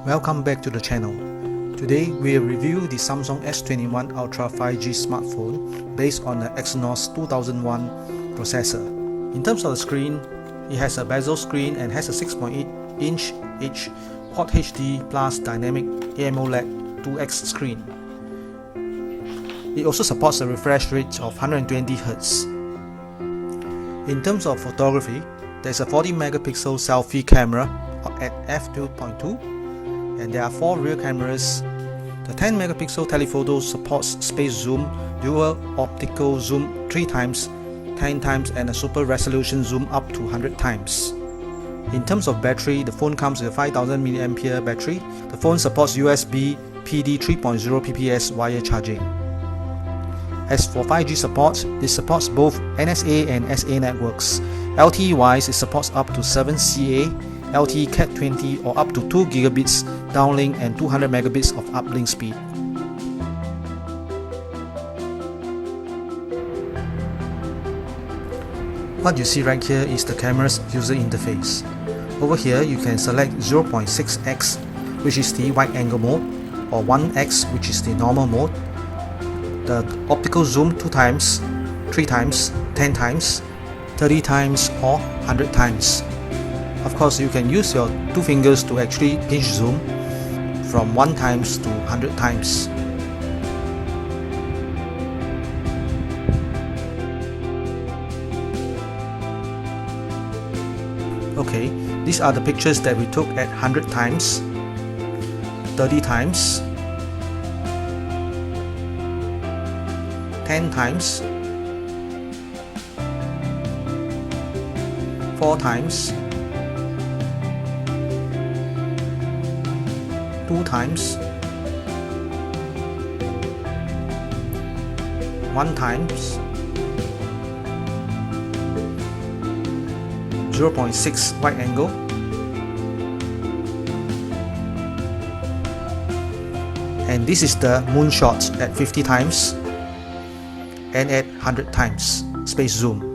Welcome back to the channel. Today we will review the Samsung S21 Ultra 5G smartphone based on the Exynos 2001 processor. In terms of the screen, it has a bezel screen and has a 6.8-inch Quad HD Dynamic AMOLED 2X screen. It also supports a refresh rate of 120Hz. In terms of photography, there is a 40-megapixel selfie camera at f2.2 and there are 4 rear cameras. The 10-megapixel telephoto supports space zoom, dual optical zoom 3 times, 10 times and a super resolution zoom up to 100 times. In terms of battery, the phone comes with a 5000 mAh battery. The phone supports USB PD 3.0 PPS wire charging. As for 5G support, it supports both NSA and SA networks. LTE-wise, it supports up to 7CA, LTE Cat 20 or up to 2 gigabits downlink and 200 megabits of uplink speed. What you see right here is the camera's user interface. Over here you can select 0.6x, which is the wide angle mode, or 1x, which is the normal mode. The optical zoom 2 times, 3 times, 10 times, 30 times or 100 times. Of course, you can use your 2 fingers to actually pinch zoom from 1 times to 100 times. Okay, these are the pictures that we took at 100 times, 30 times, 10 times, 4 times, 2 times, 1 times, 0.6 wide angle, and this is the moonshot at 50 times and at 100 times space zoom.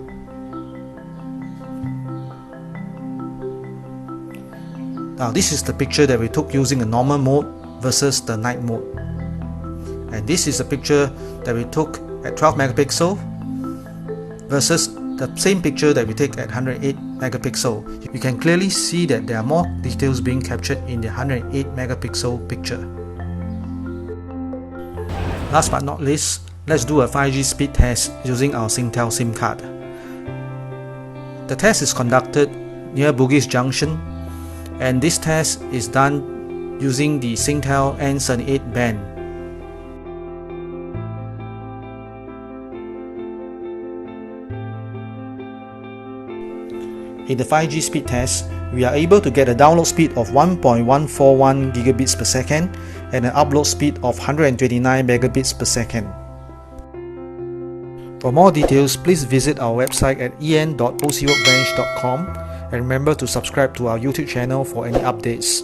Now this is the picture that we took using a normal mode versus the night mode. And this is a picture that we took at 12 megapixel versus the same picture that we take at 108 megapixel. You can clearly see that there are more details being captured in the 108 megapixel picture. Last but not least, let's do a 5G speed test using our Singtel SIM card. The test is conducted near Bugis Junction, and this test is done using the Singtel N78 band. In the 5G speed test, we are able to get a download speed of 1.141 gigabits per second and an upload speed of 129 megabits per second. For more details, please visit our website at en.ocworkbench.com and remember to subscribe to our YouTube channel for any updates.